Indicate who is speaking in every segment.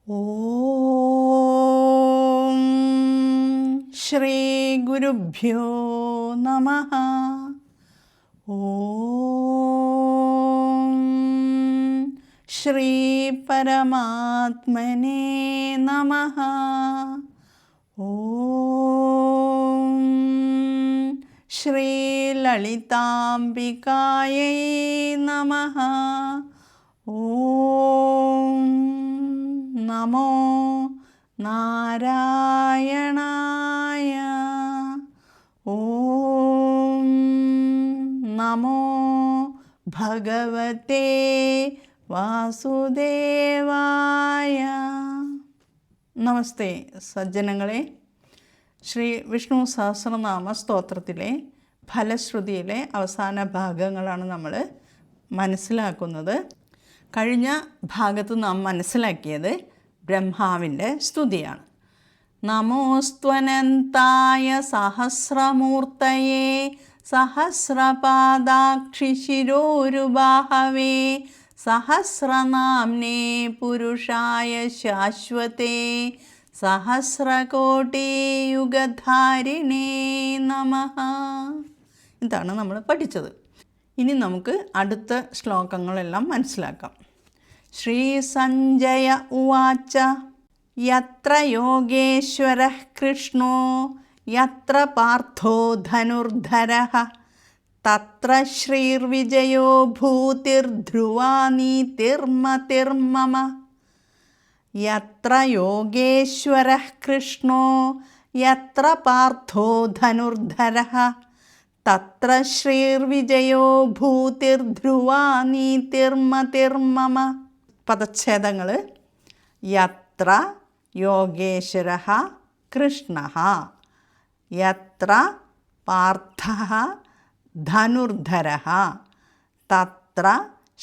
Speaker 1: ഓം ശ്രീ ഗുരുഭ്യോ നമഃ. ഓം ശ്രീ പരമാത്മനേ നമഃ. ഓം ശ്രീ ലളിതാംബികായൈ നമഃ. ഓം നമോ നാരായണായ. ഓം നമോ ഭഗവതേ വാസുദേവായ. നമസ്തേ സജ്ജനങ്ങളെ. ശ്രീ വിഷ്ണു സഹസ്രനാമ സ്തോത്രത്തിലെ ഫലശ്രുതിയിലെ അവസാന ഭാഗങ്ങളാണ് നമ്മൾ മനസ്സിലാക്കുന്നത്. കഴിഞ്ഞ ഭാഗത്ത് നാം മനസ്സിലാക്കിയത് ബ്രഹ്മാവിൻ്റെ സ്തുതിയാണ്. നമോസ്ത്വനന്തായ സഹസ്രമൂർത്തയേ സഹസ്രപാദാക്ഷി ശിരോരുബാഹവേ സഹസ്രനാംനേ പുരുഷായ ശാശ്വതേ സഹസ്രകോടിയുഗധാരിണേ നമഃ. ഇതാണ് നമ്മൾ പഠിച്ചത്. ഇനി നമുക്ക് അടുത്ത ശ്ലോകങ്ങളെല്ലാം മനസ്സിലാക്കാം. ശ്രീ സഞ്ജയ ഉവാച യത്ര യോഗേശ്വരഃ കൃഷ്ണോ യത്ര പാർത്ഥോ ധനുർധരഃ തത്ര ശ്രീർവിജയോ ഭൂതിർധ്രുവാ നീതിർമതിർമമ. യത്ര യോഗേശ്വരഃ കൃഷ്ണോ യത്ര പാർത്ഥോ ധനുർധരഃ തത്ര ശ്രീർവിജയോ ഭൂതിർധ്രുവാ നീതിർമതിർമമ. പദച്ഛേദങ്ങൾ: യത്ര യോഗേശ്വരഃ കൃഷ്ണഃ യത്ര പാർത്ഥഃ ധനുർധരഃ തത്ര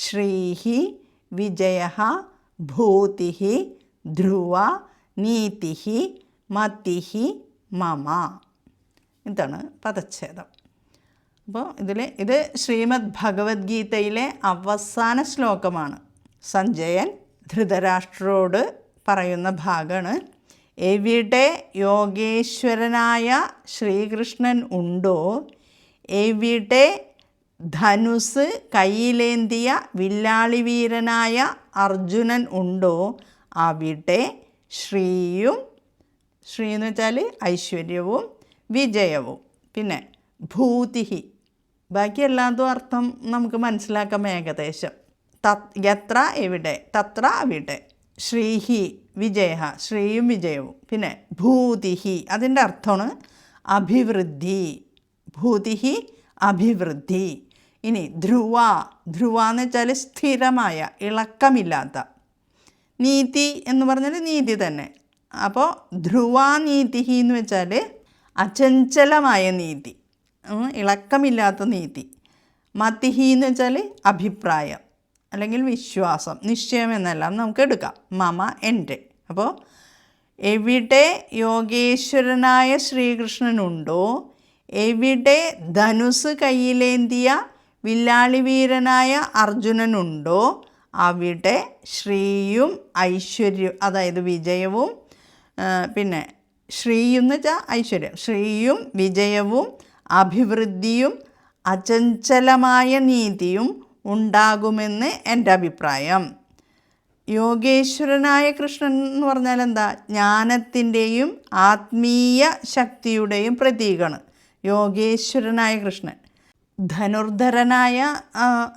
Speaker 1: ശ്രീഃ വിജയഃ ഭൂതിഃ ധ്രുവ നീതിഃ മതിഃ മമ. ഇതാണ് പദച്ഛേദം. അപ്പോൾ ഇത് ശ്രീമദ് ഭഗവത്ഗീതയിലെ അവസാന ശ്ലോകമാണ്. സഞ്ജയൻ ധൃതരാഷ്ട്രരോട് പറയുന്ന ഭാഗമാണ്. എവിടെ യോഗേശ്വരനായ ശ്രീകൃഷ്ണൻ ഉണ്ടോ, എവിടെ ധനുസ് കയ്യിലേന്തിയ വില്ലാളി വീരനായ അർജുനൻ ഉണ്ടോ, അവിടെ ശ്രീയും, ശ്രീ എന്ന് വെച്ചാൽ ഐശ്വര്യവും വിജയവും, പിന്നെ ഭൂതിഹി, ബാക്കി എല്ലാതും അർത്ഥം നമുക്ക് മനസ്സിലാക്കാം ഏകദേശം. യത്ര എവിടെ, തത്ര അവിടെ, ശ്രീഹി വിജയ, ശ്രീയും വിജയവും, പിന്നെ ഭൂതിഹി അതിൻ്റെ അർത്ഥമാണ് അഭിവൃദ്ധി, ഭൂതിഹി അഭിവൃദ്ധി. ഇനി ധ്രുവ, ധ്രുവ എന്ന് വെച്ചാൽ സ്ഥിരമായ, ഇളക്കമില്ലാത്ത. നീതി എന്ന് പറഞ്ഞാൽ നീതി തന്നെ. അപ്പോൾ ധ്രുവാനീതിഹി എന്ന് വെച്ചാൽ അചഞ്ചലമായ നീതി, ഇളക്കമില്ലാത്ത നീതി. മതിഹി എന്ന് വെച്ചാൽ അഭിപ്രായം അല്ലെങ്കിൽ വിശ്വാസം, നിശ്ചയം എന്നെല്ലാം നമുക്ക് എടുക്കാം. മമ എൻ്റെ. അപ്പോൾ എവിടെ യോഗേശ്വരനായ ശ്രീകൃഷ്ണനുണ്ടോ, എവിടെ ധനുസ് കയ്യിലേന്തിയ വില്ലാളി വീരനായ അർജുനനുണ്ടോ, അവിടെ ശ്രീയും ഐശ്വര്യവും, അതായത് വിജയവും, പിന്നെ ശ്രീയും എന്ന് വെച്ചാൽ ഐശ്വര്യം, ശ്രീയും വിജയവും അഭിവൃദ്ധിയും അചഞ്ചലമായ നീതിയും ഉണ്ടാകുമെന്ന് എൻ്റെ അഭിപ്രായം. യോഗേശ്വരനായ കൃഷ്ണൻ എന്ന് പറഞ്ഞാൽ എന്താ? ജ്ഞാനത്തിൻ്റെയും ആത്മീയ ശക്തിയുടെയും പ്രതീകമാണ് യോഗേശ്വരനായ കൃഷ്ണൻ. ധനുർധരനായ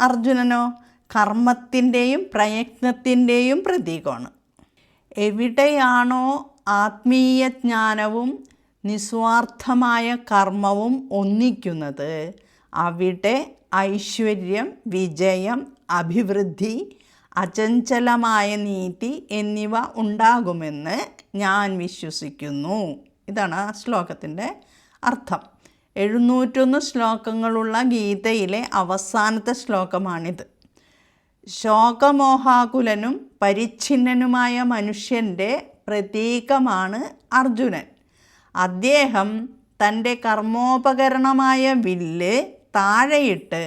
Speaker 1: അർജുനനോ കർമ്മത്തിൻ്റെയും പ്രയത്നത്തിൻ്റെയും പ്രതീകമാണ്. എവിടെയാണോ ആത്മീയ ജ്ഞാനവും നിസ്വാർത്ഥമായ കർമ്മവും ഒന്നിക്കുന്നത്, അവിടെ ഐശ്വര്യം, വിജയം, അഭിവൃദ്ധി, അചഞ്ചലമായ നീതി എന്നിവ ഉണ്ടാകുമെന്ന് ഞാൻ വിശ്വസിക്കുന്നു. ഇതാണ് ആ ശ്ലോകത്തിൻ്റെ അർത്ഥം. 701 ശ്ലോകങ്ങളുള്ള ഗീതയിലെ അവസാനത്തെ ശ്ലോകമാണിത്. ശോകമോഹാകുലനും പരിച്ഛിന്നനുമായ മനുഷ്യൻ്റെ പ്രതീകമാണ് അർജുനൻ. അദ്ദേഹം തൻ്റെ കർമ്മോപകരണമായ വില്ല് താഴെയിട്ട്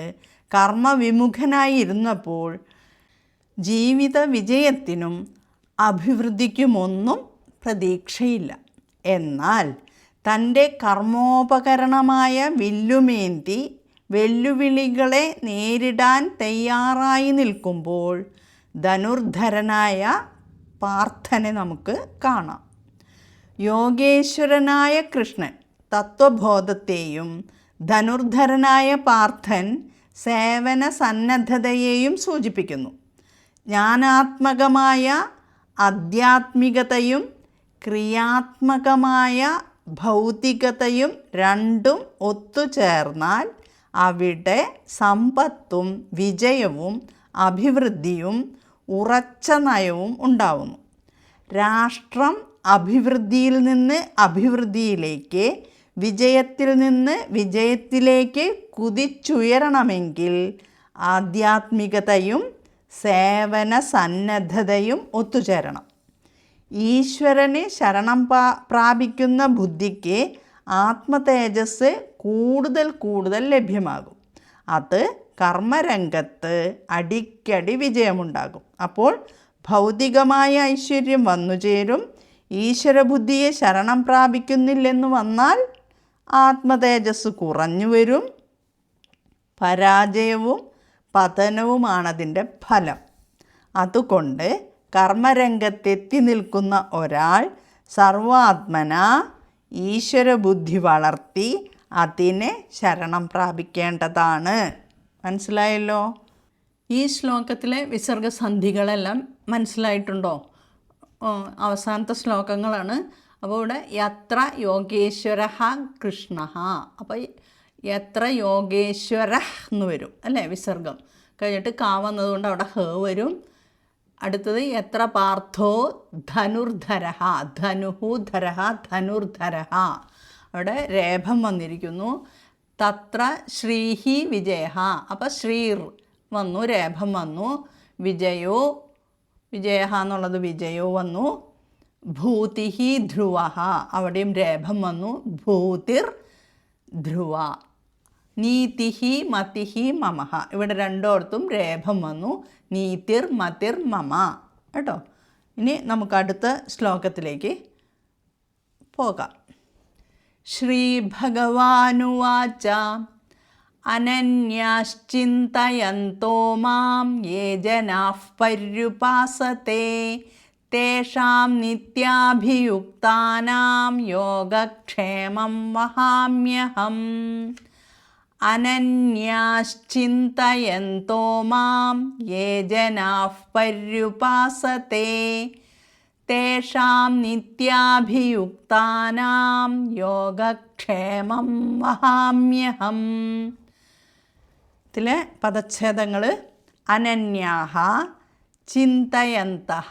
Speaker 1: കർമ്മവിമുഖനായിരുന്നപ്പോൾ ജീവിത വിജയത്തിനും അഭിവൃദ്ധിക്കുമൊന്നും പ്രതീക്ഷയില്ല. എന്നാൽ തൻ്റെ കർമ്മോപകരണമായ വില്ലുമേന്തി വെല്ലുവിളികളെ നേരിടാൻ തയ്യാറായി നിൽക്കുമ്പോൾ ധനുർധരനായ പാർത്ഥനെ നമുക്ക് കാണാം. യോഗേശ്വരനായ കൃഷ്ണൻ തത്വബോധത്തെയും ധനുർധരനായ പാർത്ഥൻ സേവന സന്നദ്ധതയെയും സൂചിപ്പിക്കുന്നു. ജ്ഞാനാത്മകമായ ആധ്യാത്മികതയും ക്രിയാത്മകമായ ഭൗതികതയും രണ്ടും ഒത്തുചേർന്നാൽ അവിടെ സമ്പത്തും വിജയവും അഭിവൃദ്ധിയും ഉറച്ച നയവും ഉണ്ടാവുന്നു. രാഷ്ട്രം അഭിവൃദ്ധിയിൽ നിന്ന് അഭിവൃദ്ധിയിലേക്ക്, വിജയത്തിൽ നിന്ന് വിജയത്തിലേക്ക് കുതിച്ചുയരണമെങ്കിൽ ആധ്യാത്മികതയും സേവന സന്നദ്ധതയും ഒത്തുചേരണം. ഈശ്വരനെ ശരണം പ്രാപിക്കുന്ന ബുദ്ധിക്ക് ആത്മതേജസ് കൂടുതൽ ലഭ്യമാകും. അത് കർമ്മരംഗത്ത് അടിക്കടി വിജയമുണ്ടാകും. അപ്പോൾ ഭൗതികമായ ഐശ്വര്യം വന്നുചേരും. ഈശ്വരബുദ്ധിയെ ശരണം പ്രാപിക്കുന്നില്ലെന്ന് വന്നാൽ ആത്മതേജസ് കുറഞ്ഞു വരും. പരാജയവും പതനവുമാണതിൻ്റെ ഫലം. അതുകൊണ്ട് കർമ്മരംഗത്തെത്തി നിൽക്കുന്ന ഒരാൾ സർവാത്മന ഈശ്വരബുദ്ധി വളർത്തി അതിനെ ശരണം പ്രാപിക്കേണ്ടതാണ്. മനസ്സിലായല്ലോ? ഈ ശ്ലോകത്തിലെ വിസർഗസന്ധികളെല്ലാം മനസ്സിലായിട്ടുണ്ടോ? അവസാനത്തെ ശ്ലോകങ്ങളാണ്. അപ്പോൾ ഇവിടെ യത്ര യോഗേശ്വര കൃഷ്ണ, അപ്പോൾ യത്ര യോഗേശ്വര എന്ന് വരും അല്ലേ, വിസർഗം കഴിഞ്ഞിട്ട് കാ വന്നതുകൊണ്ട് അവിടെ ഹ വരും. അടുത്തത് യത്ര പാർത്ഥോ ധനുർധര, ധനുഹുധര ധനുർധര, അവിടെ രേഭം വന്നിരിക്കുന്നു. തത്ര ശ്രീഹി വിജയ, അപ്പോൾ ശ്രീർ വന്നു, രേഭം വന്നു. വിജയോ, വിജയ എന്നുള്ളത് വിജയോ വന്നു. ഭൂതിഹി ധ്രുവ, അവിടെയും രേഭം വന്നു. ഭൂതിർ ധ്രുവ. നീതിഹി മതിഹി മമഹ, ഇവിടെ രണ്ടോടത്തും രേഭം വന്നു. നീതിർ മതിർ മമ കേട്ടോ. ഇനി നമുക്ക് അടുത്ത ശ്ലോകത്തിലേക്ക് പോകാം. ശ്രീ ഭഗവാനുവാച അനന്യാശ്ചിന്തയന്തോ മാം യേ ജനാഃ പര്യുപാസത്തെ തേഷാം നിത്യാഭിയുക്താനാം യോഗക്ഷേമം വഹാമ്യഹം. അനന്യാശ്ചിന്തയന്തോ മാം യേ ജനാഃ പര്യുപാസത്തെ തേഷാം നിത്യാഭിയുക്താനാം യോഗക്ഷേമം വഹാമ്യഹം. ഇതിലെ പദച്ഛേദങ്ങൾ അനന്യാഹ ചിന്തയന്തഹ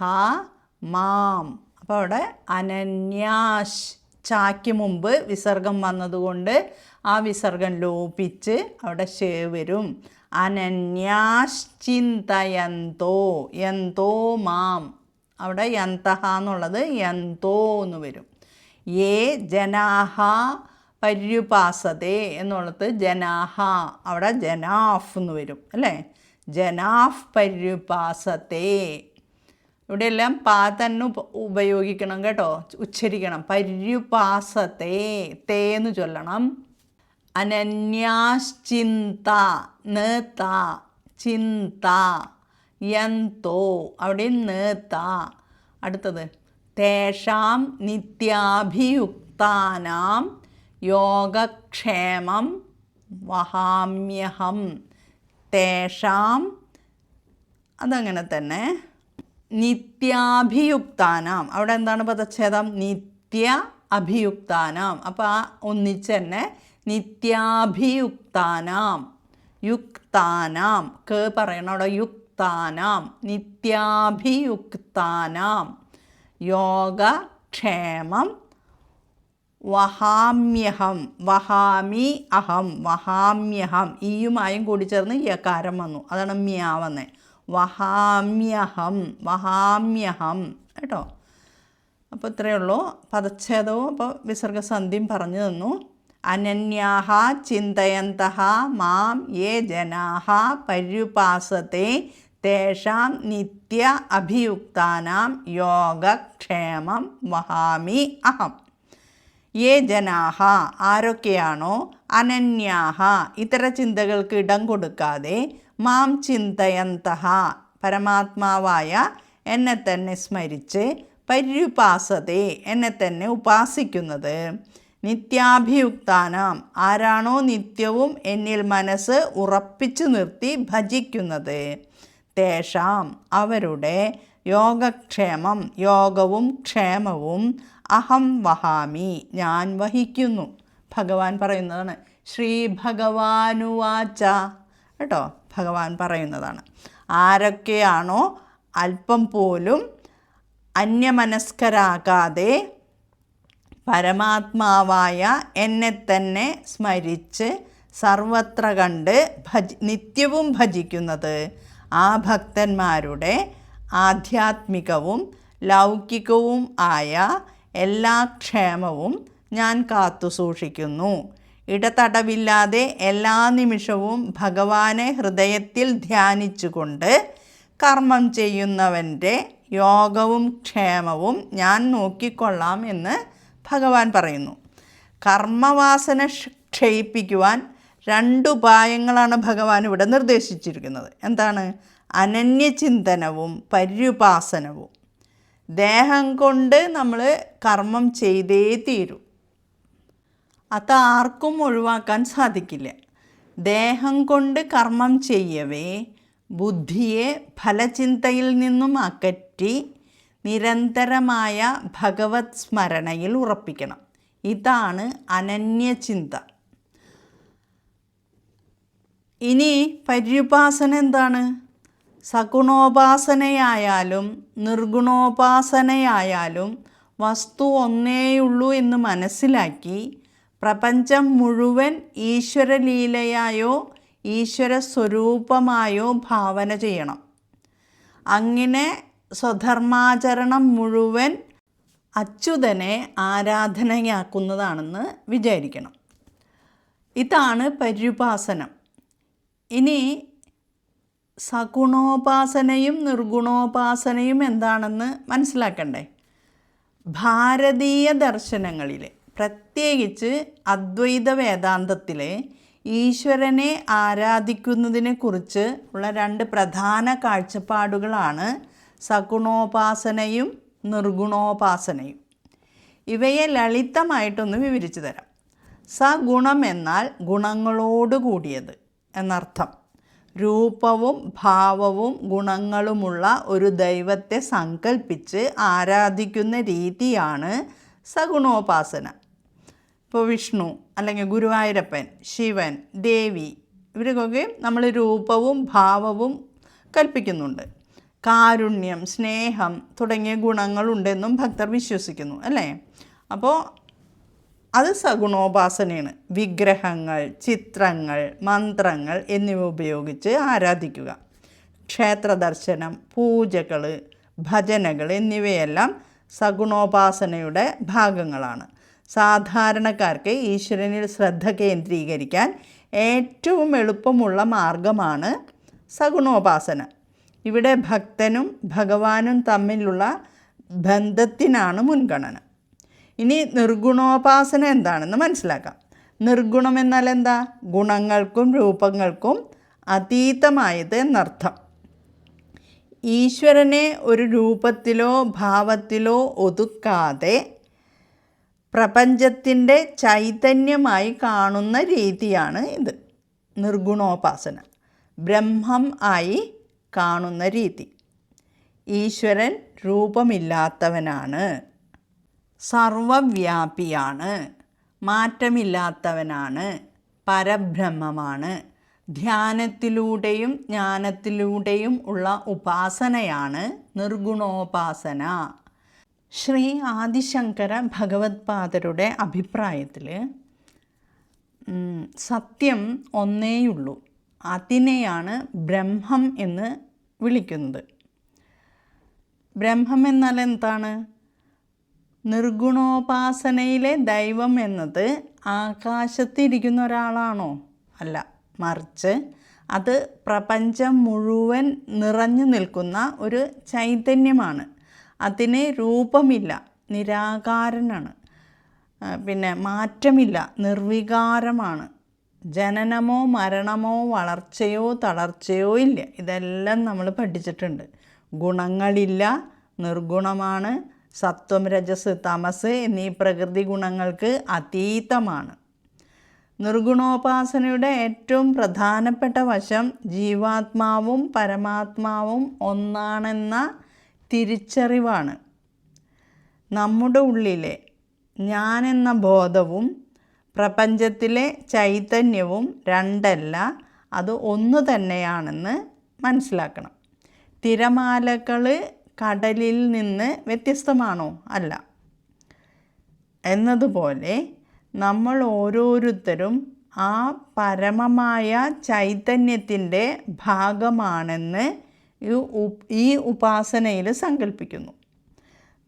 Speaker 1: മാം. അപ്പോൾ അവിടെ അനന്യാശ് ചായ്ക്ക് മുമ്പ് വിസർഗം വന്നതുകൊണ്ട് ആ വിസർഗം ലോപിച്ച് അവിടെ ശേ വരും. അനന്യാശ് ചിന്തയന്തോ, യന്തോ മാം, അവിടെ യന്തഹ എന്നുള്ളത് യന്തോ എന്ന് വരും. യേ ജനാഹ പര്യുപാസതേ എന്നുള്ളത് ജനാഹ, അവിടെ ജനാഫ് എന്ന് വരും അല്ലേ. ജനാഫ് പര്യുപാസതേ, ഇവിടെയെല്ലാം പാ തന്നെ ഉപയോഗിക്കണം കേട്ടോ, ഉച്ചരിക്കണം. പര്യുപാസതേ, തേ എന്ന് ചൊല്ലണം. അനന്യാശ്ചിന്ത, നേത്ത, ചിന്ത, യന്തോ, അവിടെ നേത്ത. അടുത്തത് തേഷാം നിത്യാഭിയുക്താനാം യോഗക്ഷേമം വഹാമ്യഹം. തേഷാം, അതങ്ങനെ തന്നെ. നിത്യാഭിയുക്താനാം, അവിടെ എന്താണ് പദച്ഛേദം? നിത്യ അഭിയുക്താനാം. അപ്പോൾ ആ ഒന്നിച്ച് തന്നെ നിത്യാഭിയുക്താനാം, യുക്താനാം, ക് പറയണം അവിടെ, യുക്താനാം, നിത്യാഭിയുക്താനാം യോഗക്ഷേമം വഹാമ്യഹം. വഹാമി അഹം, വഹാമ്യഹം, ഈയുമായും കൂടി ചേർന്ന് യകാരം വന്നു, അതാണ് മ്യാ വന്നേ. വഹാമ്യഹം, വഹാമ്യഹം കേട്ടോ. അപ്പോൾ ഇത്രയേ ഉള്ളൂ. പദച്ഛേദവും അപ്പോൾ വിസർഗസന്ധിയും പറഞ്ഞു തന്നു. അനന്യാഹ ചിന്തയന്തഃ മാം യേ ജനാഃ പര്യുപാസത്തെ തേഷാം നിത്യ അഭിയുക്താനാം യോഗക്ഷേമം വഹാമി അഹം. യേ ജനാഹ ആരൊക്കെയാണോ അനന്യാഹ ഇതര ചിന്തകൾക്ക് ഇടം കൊടുക്കാതെ മാം ചിന്തയന്തഹ പരമാത്മാവായ എന്നെ തന്നെ സ്മരിച്ച് പര്യുപാസത്തെ എന്നെ തന്നെ ഉപാസിക്കുന്നത് നിത്യാഭിയുക്താനാം ആരാണോ നിത്യവും എന്നിൽ മനസ്സ് ഉറപ്പിച്ചു നിർത്തി ഭജിക്കുന്നത് തേഷാം അവരുടെ യോഗക്ഷേമം യോഗവും ക്ഷേമവും അഹം വഹാമി ഞാൻ വഹിക്കുന്നു. ഭഗവാൻ പറയുന്നതാണ്. ശ്രീ ഭഗവാനുവാച കേട്ടോ, ഭഗവാൻ പറയുന്നതാണ്. ആരൊക്കെയാണോ അല്പം പോലും അന്യമനസ്കരാകാതെ പരമാത്മാവായ എന്നെ തന്നെ സ്മരിച്ച് സർവത്ര കണ്ട് നിത്യവും ഭജിക്കുന്നത് ആ ഭക്തന്മാരുടെ ആധ്യാത്മികവും ലൗകികവും ആയ എല്ലാ ക്ഷേമവും ഞാൻ കാത്തു സൂക്ഷിക്കുന്നു. ഇടതടവില്ലാതെ എല്ലാ നിമിഷവും ഭഗവാനെ ഹൃദയത്തിൽ ധ്യാനിച്ചുകൊണ്ട് കർമ്മം ചെയ്യുന്നവൻ്റെ യോഗവും ക്ഷേമവും ഞാൻ നോക്കിക്കൊള്ളാം എന്ന് ഭഗവാൻ പറയുന്നു. കർമ്മവാസന ക്ഷയിപ്പിക്കുവാൻ 2 ഉപായങ്ങളാണ് ഭഗവാൻ ഇവിടെ നിർദ്ദേശിച്ചിരിക്കുന്നത്. എന്താണ്? അനന്യചിന്തനവും പര്യുപാസനവും. ദേഹം കൊണ്ട് നമ്മൾ കർമ്മം ചെയ്തേ തീരൂ. അതാർക്കും ഒഴിവാക്കാൻ സാധിക്കില്ല. ദേഹം കൊണ്ട് കർമ്മം ചെയ്യവേ ബുദ്ധിയെ ഫലചിന്തയിൽ നിന്നും അകറ്റി നിരന്തരമായ ഭഗവത് സ്മരണയിൽ ഉറപ്പിക്കണം. ഇതാണ് അനന്യചിന്ത. ഇനി പര്യുപാസന എന്താണ്? സഗുണോപാസനയായാലും നിർഗുണോപാസനയായാലും വസ്തു ഒന്നേയുള്ളൂ എന്ന് മനസ്സിലാക്കി പ്രപഞ്ചം മുഴുവൻ ഈശ്വരലീലയായോ ഈശ്വര സ്വരൂപമായോ ഭാവന ചെയ്യണം. അങ്ങനെ സ്വധർമാചരണം മുഴുവൻ അച്യുതനെ ആരാധനയാക്കുന്നതാണെന്ന് വിചാരിക്കണം. ഇതാണ് പര്യുപാസനം. ഇനി സഗുണോപാസനയും നിർഗുണോപാസനയും എന്താണെന്ന് മനസ്സിലാക്കണ്ടേ? ഭാരതീയ ദർശനങ്ങളിൽ പ്രത്യേകിച്ച് അദ്വൈത വേദാന്തത്തിൽ ഈശ്വരനെ ആരാധിക്കുന്നതിനെക്കുറിച്ച് ഉള്ള 2 പ്രധാന കാഴ്ചപ്പാടുകളാണ് സഗുണോപാസനയും നിർഗുണോപാസനയും. ഇവയെ ലളിതമായിട്ടൊന്ന് വിവരിച്ചു തരാം. സഗുണം എന്നാൽ ഗുണങ്ങളോട് കൂടിയത് എന്നർത്ഥം. രൂപവും ഭാവവും ഗുണങ്ങളുമുള്ള ഒരു ദൈവത്തെ സങ്കല്പിച്ച് ആരാധിക്കുന്ന രീതിയാണ് സഗുണോപാസന. ഇപ്പോൾ വിഷ്ണു അല്ലെങ്കിൽ ഗുരുവായൂരപ്പൻ, ശിവൻ, ദേവി ഇവർക്കൊക്കെ നമ്മൾ രൂപവും ഭാവവും കൽപ്പിക്കുന്നുണ്ട്. കാരുണ്യം, സ്നേഹം തുടങ്ങിയ ഗുണങ്ങളുണ്ടെന്നും ഭക്തർ വിശ്വസിക്കുന്നു അല്ലേ? അപ്പോൾ അത് സഗുണോപാസനയാണ്. വിഗ്രഹങ്ങൾ, ചിത്രങ്ങൾ, മന്ത്രങ്ങൾ എന്നിവ ഉപയോഗിച്ച് ആരാധിക്കുക. ക്ഷേത്രദർശനം, പൂജകൾ, ഭജനകൾ എന്നിവയെല്ലാം സഗുണോപാസനയുടെ ഭാഗങ്ങളാണ്. സാധാരണക്കാർക്ക് ഈശ്വരനിൽ ശ്രദ്ധ കേന്ദ്രീകരിക്കാൻ ഏറ്റവും എളുപ്പമുള്ള മാർഗമാണ് സഗുണോപാസന. ഇവിടെ ഭക്തനും ഭഗവാനും തമ്മിലുള്ള ബന്ധത്തിനാണ് മുൻഗണന. ഇനി നിർഗുണോപാസന എന്താണെന്ന് മനസ്സിലാക്കാം. നിർഗുണം എന്നാൽ എന്താ? ഗുണങ്ങൾക്കും രൂപങ്ങൾക്കും അതീതമായത് എന്നർത്ഥം. ഈശ്വരനെ ഒരു രൂപത്തിലോ ഭാവത്തിലോ ഒതുക്കാതെ പ്രപഞ്ചത്തിൻ്റെ ചൈതന്യമായി കാണുന്ന രീതിയാണ് ഇത്. നിർഗുണോപാസന ബ്രഹ്മം ആയി കാണുന്ന രീതി. ഈശ്വരൻ രൂപമില്ലാത്തവനാണ്, സർവവ്യാപിയാണ്, മാറ്റമില്ലാത്തവനാണ്, പരബ്രഹ്മമാണ്. ധ്യാനത്തിലൂടെയും ജ്ഞാനത്തിലൂടെയും ഉള്ള ഉപാസനയാണ് നിർഗുണോപാസന. ശ്രീ ആദിശങ്കര ഭഗവത്പാദരുടെ അഭിപ്രായത്തിൽ സത്യം ഒന്നേയുള്ളൂ, അതിനെയാണ് ബ്രഹ്മം എന്ന് വിളിക്കുന്നത്. ബ്രഹ്മം എന്നാൽ എന്താണ്? നിർഗുണോപാസനയിലെ ദൈവം എന്നത് ആകാശത്തിരിക്കുന്ന ഒരാളാണോ? അല്ല, മറിച്ച് അത് പ്രപഞ്ചം മുഴുവൻ നിറഞ്ഞു നിൽക്കുന്ന ഒരു ചൈതന്യമാണ്. അതിന് രൂപമില്ല, നിരാകാരനാണ്. പിന്നെ മാറ്റമില്ല, നിർവികാരമാണ്. ജനനമോ മരണമോ വളർച്ചയോ തളർച്ചയോ ഇല്ല. ഇതെല്ലാം നമ്മൾ പഠിച്ചിട്ടുണ്ട്. ഗുണങ്ങളില്ല, നിർഗുണമാണ്. സത്വം, രജസ്, തമസ് എന്നീ പ്രകൃതി ഗുണങ്ങൾക്ക് അതീതമാണ്. നിർഗുണോപാസനയുടെ ഏറ്റവും പ്രധാനപ്പെട്ട വശം ജീവാത്മാവും പരമാത്മാവും ഒന്നാണെന്ന തിരിച്ചറിവാണ്. നമ്മുടെ ഉള്ളിലെ ഞാനെന്ന ബോധവും പ്രപഞ്ചത്തിലെ ചൈതന്യവും രണ്ടല്ല, അത് ഒന്ന് തന്നെയാണെന്ന് മനസ്സിലാക്കണം. തിരമാലകൾ കടലിൽ നിന്ന് വ്യത്യസ്തമാണോ? അല്ല. എന്നതുപോലെ നമ്മൾ ഓരോരുത്തരും ആ പരമമായ ചൈതന്യത്തിൻ്റെ ഭാഗമാണെന്ന് ഈ ഉപാസനയിൽ സങ്കല്പിക്കുന്നു.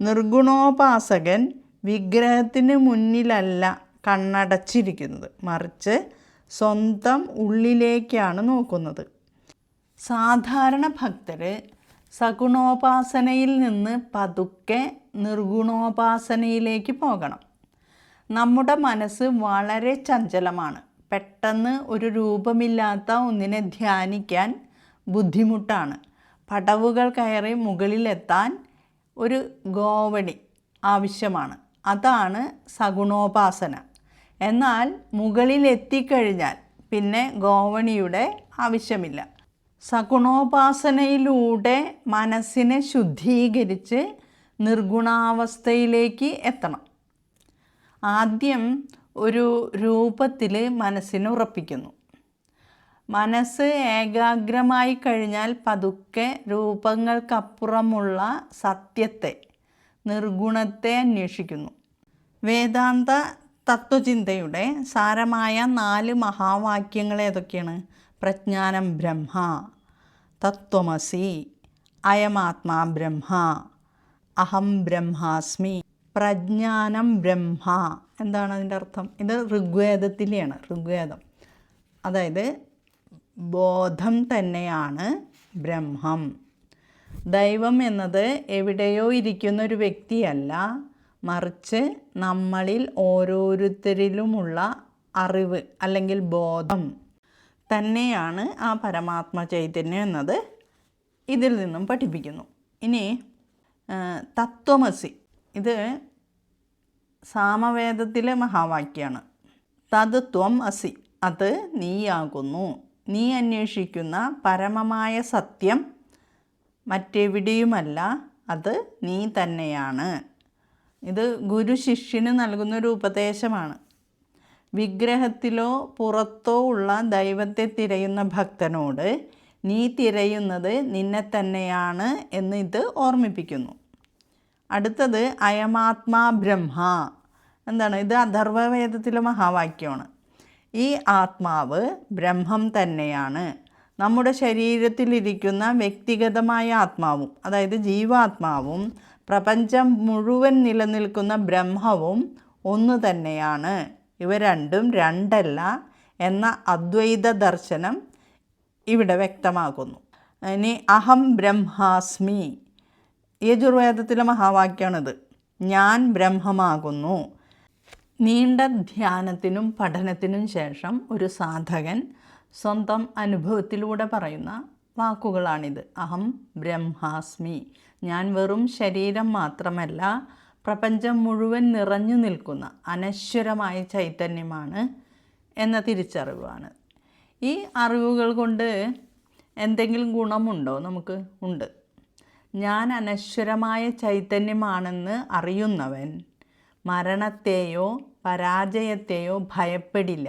Speaker 1: നിർഗുണോപാസകൻ വിഗ്രഹത്തിന് മുന്നിലല്ല കണ്ണടച്ചിരിക്കുന്നത്, മറിച്ച് സ്വന്തം ഉള്ളിലേക്കാണ് നോക്കുന്നത്. സാധാരണ ഭക്തർ സഗുണോപാസനയിൽ നിന്ന് പതുക്കെ നിർഗുണോപാസനയിലേക്ക് പോകണം. നമ്മുടെ മനസ്സ് വളരെ ചഞ്ചലമാണ്. പെട്ടെന്ന് ഒരു രൂപമില്ലാത്ത ഒന്നിനെ ധ്യാനിക്കാൻ ബുദ്ധിമുട്ടാണ്. പടവുകൾ കയറി മുകളിലെത്താൻ ഒരു ഗോവണി ആവശ്യമാണ്. അതാണ് സഗുണോപാസന. എന്നാൽ മുകളിലെത്തിക്കഴിഞ്ഞാൽ പിന്നെ ഗോവണിയുടെ ആവശ്യമില്ല. സഗുണോപാസനയിലൂടെ മനസ്സിനെ ശുദ്ധീകരിച്ച് നിർഗുണാവസ്ഥയിലേക്ക് എത്തണം. ആദ്യം ഒരു രൂപത്തിൽ മനസ്സിനെ ഉറപ്പിക്കുന്നു. മനസ്സ് ഏകാഗ്രമായി കഴിഞ്ഞാൽ പതുക്കെ രൂപങ്ങൾക്കപ്പുറമുള്ള സത്യത്തെ, നിർഗുണത്തെ അന്വേഷിക്കുന്നു. വേദാന്ത തത്വചിന്തയുടെ സാരമായ 4 മഹാവാക്യങ്ങൾ ഏതൊക്കെയാണ്? പ്രജ്ഞാനം ബ്രഹ്മ, തത്വമസി, അയമാത്മാ ബ്രഹ്മ, അഹം ബ്രഹ്മാസ്മി. പ്രജ്ഞാനം ബ്രഹ്മ എന്താണ് അതിൻ്റെ അർത്ഥം? ഇത് ഋഗ്വേദത്തിലെയാണ്. ഋഗ്വേദം, അതായത് ബോധം തന്നെയാണ് ബ്രഹ്മം. ദൈവം എന്നത് എവിടെയോ ഇരിക്കുന്ന ഒരു വ്യക്തിയല്ല, മറിച്ച് നമ്മളിൽ ഓരോരുത്തരിലുമുള്ള അറിവ് അല്ലെങ്കിൽ ബോധം തന്നെയാണ് ആ പരമാത്മ ചൈതന്യം എന്നത് ഇതിൽ നിന്നും പഠിപ്പിക്കുന്നു. ഇനി തത്വമസി, ഇത് സാമവേദത്തിലെ മഹാവാക്യമാണ്. തത് ത്വം അസി, അത് നീയാകുന്നു. നീ അന്വേഷിക്കുന്ന പരമമായ സത്യം മറ്റെവിടെയുമല്ല, അത് നീ തന്നെയാണ്. ഇത് ഗുരു ശിഷ്യന് നൽകുന്നൊരു ഉപദേശമാണ്. വിഗ്രഹത്തിലോ പുറത്തോ ഉള്ള ദൈവത്തെ തിരയുന്ന ഭക്തനോട് നീ തിരയുന്നത് നിന്നെ തന്നെയാണ് എന്ന് ഇത് ഓർമ്മിപ്പിക്കുന്നു. അടുത്തത് അയമാത്മാ ബ്രഹ്മ. എന്താണ് ഇത്? അഥർവവേദത്തിലെ മഹാവാക്യമാണ്. ഈ ആത്മാവ് ബ്രഹ്മം തന്നെയാണ്. നമ്മുടെ ശരീരത്തിലിരിക്കുന്ന വ്യക്തിഗതമായ ആത്മാവും, അതായത് ജീവാത്മാവും പ്രപഞ്ചം മുഴുവൻ നിലനിൽക്കുന്ന ബ്രഹ്മവും ഒന്ന് തന്നെയാണ്. ഇവ രണ്ടും രണ്ടല്ല എന്ന അദ്വൈത ദർശനം ഇവിടെ വ്യക്തമാക്കുന്നു. ഇനി അഹം ബ്രഹ്മാസ്മി, യജുർവേദത്തിലെ മഹാവാക്യമാണിത്. ഞാൻ ബ്രഹ്മമാകുന്നു. നീണ്ട ധ്യാനത്തിനും പഠനത്തിനും ശേഷം ഒരു സാധകൻ സ്വന്തം അനുഭവത്തിലൂടെ പറയുന്ന വാക്കുകളാണിത്. അഹം ബ്രഹ്മാസ്മി, ഞാൻ വെറും ശരീരം മാത്രമല്ല, പ്രപഞ്ചം മുഴുവൻ നിറഞ്ഞു നിൽക്കുന്ന അനശ്വരമായ ചൈതന്യമാണ് എന്ന തിരിച്ചറിവാണ്. ഈ അറിവുകൾ കൊണ്ട് എന്തെങ്കിലും ഗുണമുണ്ടോ? നമുക്ക് ഉണ്ട്. ഞാൻ അനശ്വരമായ ചൈതന്യമാണെന്ന് അറിയുന്നവൻ മരണത്തെയോ പരാജയത്തെയോ ഭയപ്പെടില്ല.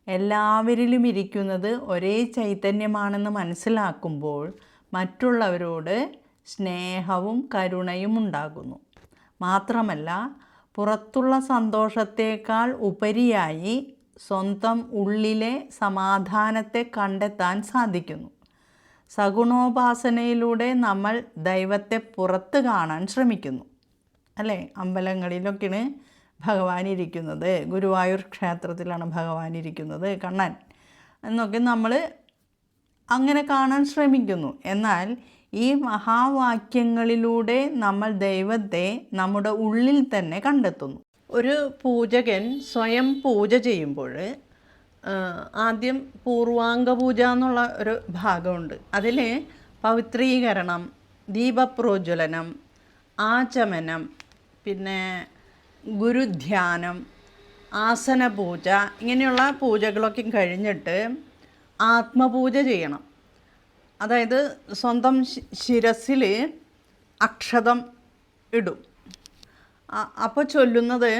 Speaker 1: എല്ലാവരിലും ഇരിക്കുന്നത് ഒരേ ചൈതന്യമാണെന്ന് മനസ്സിലാക്കുമ്പോൾ മറ്റുള്ളവരോട് സ്നേഹവും കരുണയും ഉണ്ടാകുന്നു. മാത്രമല്ല, പുറത്തുള്ള സന്തോഷത്തേക്കാൾ ഉപരിയായി സ്വന്തം ഉള്ളിലെ സമാധാനത്തെ കണ്ടെത്താൻ സാധിക്കുന്നു. സഗുണോപാസനയിലൂടെ നമ്മൾ ദൈവത്തെ പുറത്ത് കാണാൻ ശ്രമിക്കുന്നു, അല്ലേ? അമ്പലങ്ങളിലൊക്കെയാണ് ഭഗവാൻ ഇരിക്കുന്നത്, ഗുരുവായൂർ ക്ഷേത്രത്തിലാണ് ഭഗവാൻ ഇരിക്കുന്നത്, കണ്ണൻ എന്നൊക്കെ നമ്മൾ അങ്ങനെ കാണാൻ ശ്രമിക്കുന്നു. എന്നാൽ ഈ മഹാവാക്യങ്ങളിലൂടെ നമ്മൾ ദൈവത്തെ നമ്മുടെ ഉള്ളിൽ തന്നെ കണ്ടെത്തുന്നു. ഒരു പൂജകൻ സ്വയം പൂജ ചെയ്യുമ്പോൾ ആദ്യം പൂർവാംഗ പൂജ എന്നുള്ള ഒരു ഭാഗമുണ്ട്. അതിൽ പവിത്രീകരണം, ദീപപ്രോജ്വലനം, ആചമനം, പിന്നെ ഗുരുധ്യാനം, ആസനപൂജ, ഇങ്ങനെയുള്ള പൂജകളൊക്കെ കഴിഞ്ഞിട്ട് ആത്മപൂജ ചെയ്യണം. അതായത് സ്വന്തം ശിരസിൽ അക്ഷതം ഇടും. അപ്പോൾ ചൊല്ലുന്നത്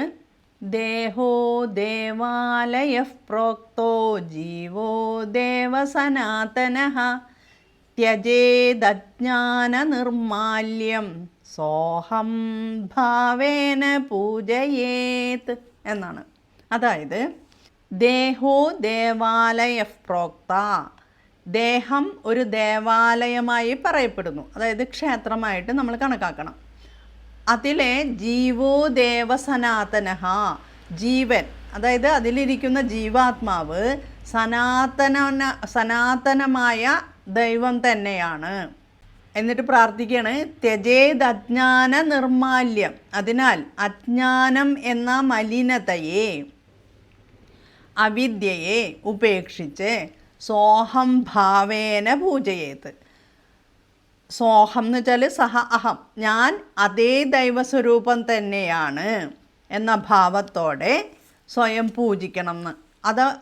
Speaker 1: ദേഹോ ദേവാലയ പ്രോക്തോ ജീവോ ദേവസനാതനഃ ത്യജേദജ്ഞാന നിർമാല്യം സോഹം ഭാവേന പൂജയേത് എന്നാണ്. അതായത് ദേഹോ ദേവാലയ പ്രോക്ത, ദേഹം ഒരു ദേവാലയമായി പറയപ്പെടുന്നു. അതായത് ക്ഷേത്രമായിട്ട് നമ്മൾ കണക്കാക്കണം. അതിലെ ജീവോ ദേവസനാതനഃ, ജീവൻ, അതായത് അതിലിരിക്കുന്ന ജീവാത്മാവ് സനാതനമായ ദൈവം തന്നെയാണ്. എന്നിട്ട് പ്രാർത്ഥിക്കുകയാണ് ത്യജേത് അജ്ഞാന നിർമാല്യം. അതിനാൽ അജ്ഞാനം എന്ന മലിനതയെ, അവിദ്യയെ ഉപേക്ഷിച്ച് സോഹം ഭാവേന പൂജയേത്. സോഹം എന്ന് വെച്ചാൽ സഹ അഹം, ഞാൻ അതേ ദൈവസ്വരൂപം തന്നെയാണ് എന്ന ഭാവത്തോടെ സ്വയം പൂജിക്കണം എന്ന്.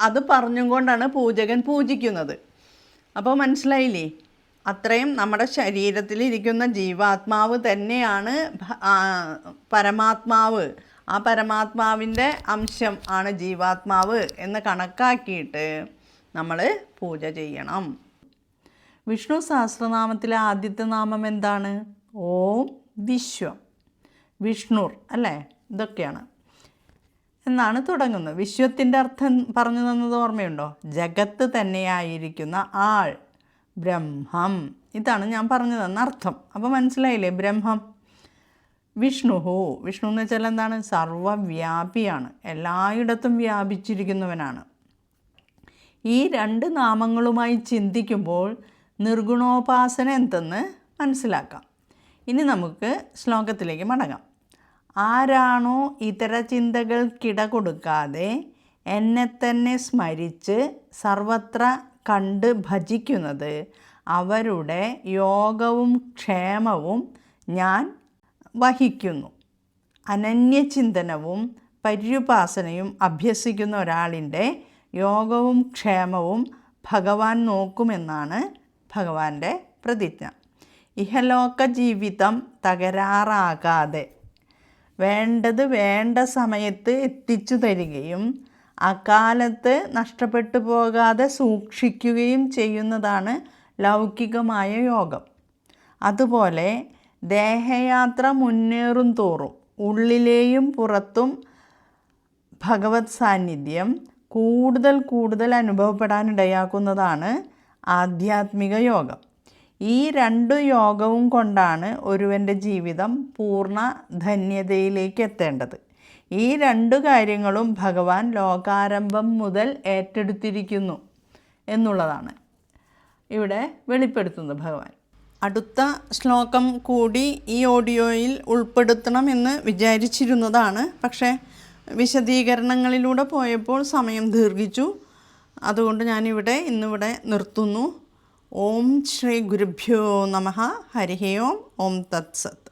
Speaker 1: അത് പറഞ്ഞും കൊണ്ടാണ് പൂജകൻ പൂജിക്കുന്നത്. അപ്പോൾ മനസ്സിലായില്ലേ? അത്രയും നമ്മുടെ ശരീരത്തിലിരിക്കുന്ന ജീവാത്മാവ് തന്നെയാണ് പരമാത്മാവ്. ആ പരമാത്മാവിൻ്റെ അംശം ആണ് ജീവാത്മാവ് എന്ന് കണക്കാക്കിയിട്ട് നമ്മൾ പൂജ ചെയ്യണം. വിഷ്ണു സഹസ്രനാമത്തിലെ ആദ്യത്തെ നാമം എന്താണ്? ഓം വിശ്വം, വിഷ്ണുർ അല്ലേ? ഇതൊക്കെയാണ് എന്നാണ് തുടങ്ങുന്നത്. വിശ്വത്തിൻ്റെ അർത്ഥം പറഞ്ഞു തന്നത് ഓർമ്മയുണ്ടോ? ജഗത്ത് തന്നെയായിരിക്കുന്ന ആൾ, ബ്രഹ്മം. ഇതാണ് ഞാൻ പറഞ്ഞു തന്ന അർത്ഥം. അപ്പോൾ മനസ്സിലായില്ലേ? ബ്രഹ്മം. വിഷ്ണുഹു, വിഷ്ണു എന്ന് വെച്ചാൽ എന്താണ്? സർവവ്യാപിയാണ്, എല്ലായിടത്തും വ്യാപിച്ചിരിക്കുന്നവനാണ്. ഈ രണ്ട് നാമങ്ങളുമായി ചിന്തിക്കുമ്പോൾ നിർഗുണോപാസന എന്തെന്ന് മനസ്സിലാക്കാം. ഇനി നമുക്ക് ശ്ലോകത്തിലേക്ക് മടങ്ങാം. ആരാണോ ഇതര ചിന്തകൾക്കിട കൊടുക്കാതെ എന്നെ തന്നെ സ്മരിച്ച് സർവത്ര കണ്ട് ഭജിക്കുന്നത്, അവരുടെ യോഗവും ക്ഷേമവും ഞാൻ വഹിക്കുന്നു. അനന്യചിന്തനവും പര്യുപാസനയും അഭ്യസിക്കുന്ന ഒരാളിൻ്റെ യോഗവും ക്ഷേമവും ഭഗവാൻ നോക്കുമെന്നാണ് ഭഗവാന്റെ പ്രതിജ്ഞ. ഇഹലോക ജീവിതം തകരാറാകാതെ വേണ്ടത് വേണ്ട സമയത്ത് എത്തിച്ചു തരികയും അകാലത്ത് നഷ്ടപ്പെട്ടു പോകാതെ സൂക്ഷിക്കുകയും ചെയ്യുന്നതാണ് ലൗകികമായ യോഗം. അതുപോലെ ദേഹയാത്ര മുന്നേറും തോറും ഉള്ളിലെയും പുറത്തും ഭഗവത് സാന്നിധ്യം കൂടുതൽ അനുഭവപ്പെടാനിടയാക്കുന്നതാണ് ആധ്യാത്മിക യോഗം. ഈ രണ്ടു യോഗവും കൊണ്ടാണ് ഒരുവൻ്റെ ജീവിതം പൂർണ്ണ ധന്യതയിലേക്ക് എത്തേണ്ടത്. ഈ രണ്ടു കാര്യങ്ങളും ഭഗവാൻ ലോകാരംഭം മുതൽ ഏറ്റെടുത്തിരിക്കുന്നു എന്നുള്ളതാണ് ഇവിടെ വെളിപ്പെടുത്തുന്നത് ഭഗവാൻ. അടുത്ത ശ്ലോകം കൂടി ഈ ഓഡിയോയിൽ ഉൾപ്പെടുത്തണം എന്ന് വിചാരിച്ചിരുന്നതാണ്. പക്ഷേ വിശദീകരണങ്ങളിലൂടെ പോയപ്പോൾ സമയം ദീർഘിച്ചു. അതുകൊണ്ട് ഇന്നിവിടെ നിർത്തുന്നു. ഓം ശ്രീ ഗുരുഭ്യോ നമഃ. ഹരിഃ ഓം. ഓം തത്സത്.